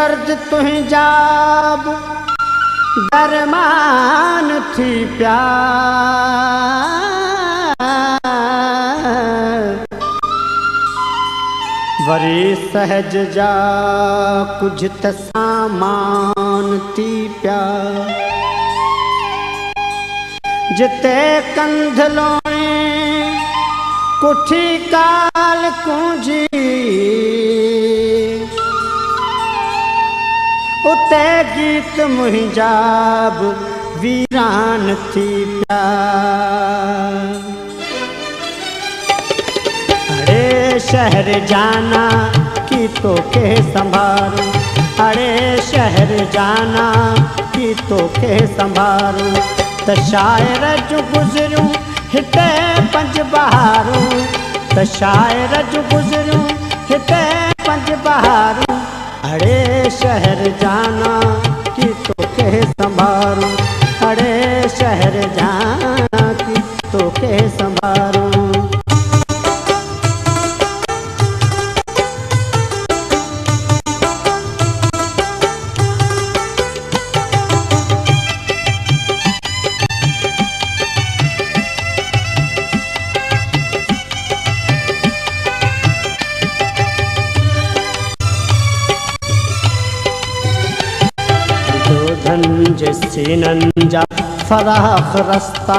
दर्द तुंहिंजा दरमान थी प्या वरी सहज जा कुछ त सामान थी प्या जिते कंध लोणे कुठी काल कुंजी उते गीत मुंहिंजा वीरान थी प्या अरे शहर जाना की तो के संभारूं अरे शहर जाना की तो के संभारूं त शायर जो गुज़रूं हिते पंज बहारूं त शायर जो गुज़रूं हिते पंज बहारूं अरे शहर जाना की तो के संभारूं अरे शहर जाना की तो के संभारूं जे सीनन जा फराख रस्ता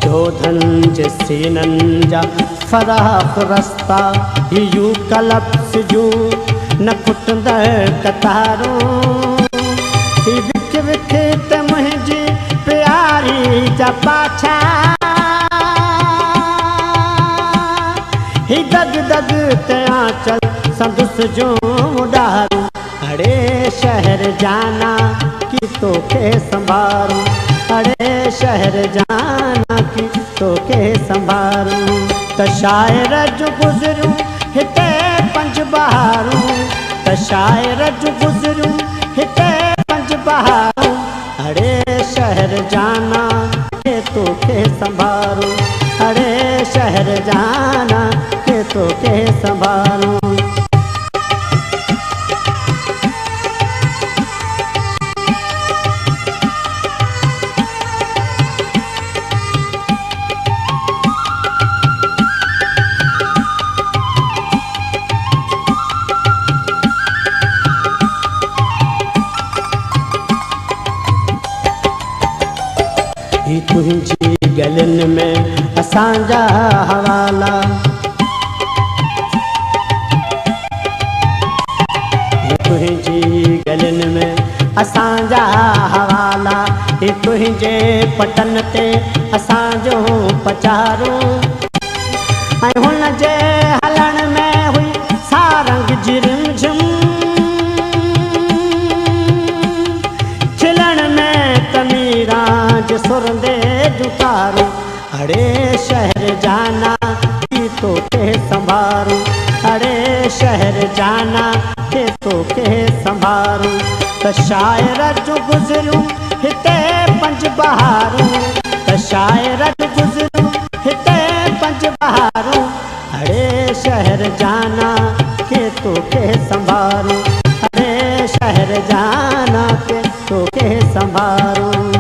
जोधन जे सीनन जा फराख रस्ता यू कलप्स जू न खुटंदड़ कतारूं विख विख त मुंहिंजी प्यारी जा पाछा दग दग ते आंचल संदुस जो डारूं अरे शहर जाना की तो के संभारूं अरे शहर जाना की तो के संभारूं त शायर जो गुज़रूं हिते पंज बहारूं त शायर जो गुज़रूं हिते पंज बहारूं अरे शहर जाना के तो के संभारूं अरे शहर जाना के तो के संभारूं तुंहिंजी गलन में असांजा हवाला तुंहिंजी गलन में असांजा हवाला तुंहिंजे पटन ते असांजो पचारूं ऐं हुन जे हलण में हुई सारंग जी रिमझिम खिलण में तमीरा जो सुरंदे जुतारूं अरे शहर जाना की तो के संभारूं अरे शहर जाना के तो के संभारूं त शायर जो गुज़रूं हिते पंज बहारूं त शायर जो गुज़रूं हिते पंज बहारूं अरे शहर जाना के तो के संभारूं अरे शहर जाना के तो के संभारूं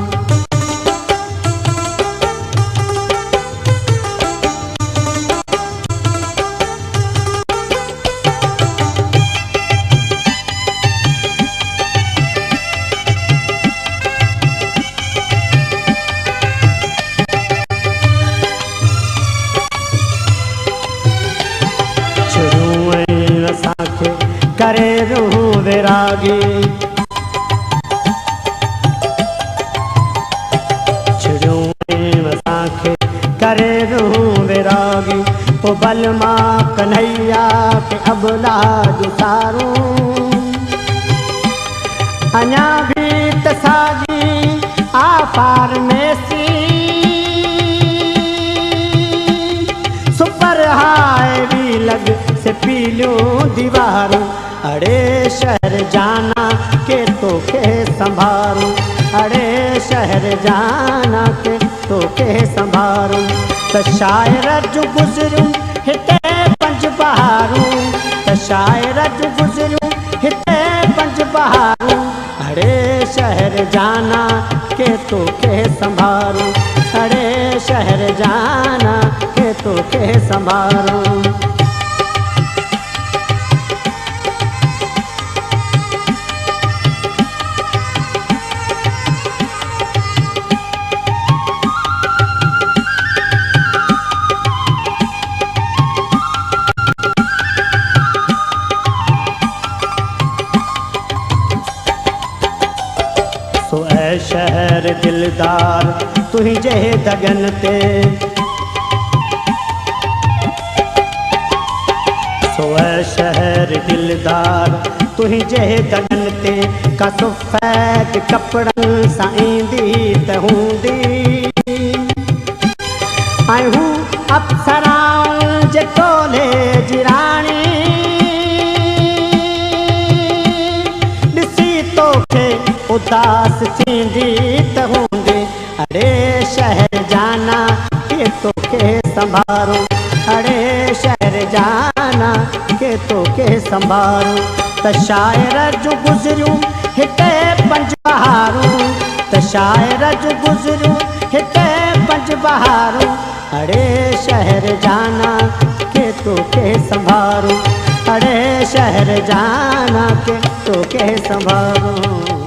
करे रूह विरागी छिड़ूं असांखे करे रूह विरागी पोइ बलमा कन्हैया के अबला जो सारूं अञा भी त साजी आपार में सी सुपर हाय भी लग से पीलियों दीवारूं अरे शहर जाना के तो के संभारूं अरे शहर जाना के तो के संभारूं त शायर जो गुज़रूं हिते पंज बहारूं त शायर जूं गुज़रियूं हिते 5 बहारूं। अड़े शहर जाना के तोखे संभारूं, अड़े शहर जाना के तोखे संभारूं। सो ऐ शहर दिलदार तुझे दगन ते, सो ऐ शहर दिलदार तुझे दगन ते, का सफ़ेद कपड़न सां ईंदी त हूंदी ऐं हू अप्सराउनि जे कोले जी राणी। ॾिसी तोखे उदास थींदी त हूंदी, अड़े शहर जाना के तोखे संभारूं, अड़े शहर जाना के तोखे संभारूं। त शायर जूं गुज़रियूं हिते 5 बहारूं, त शायर जूं गुज़रियूं हिते 5 बहारूं। अड़े शहर जाना के तोखे संभारूं, अड़े शहर जाना के तोखे संभारूं।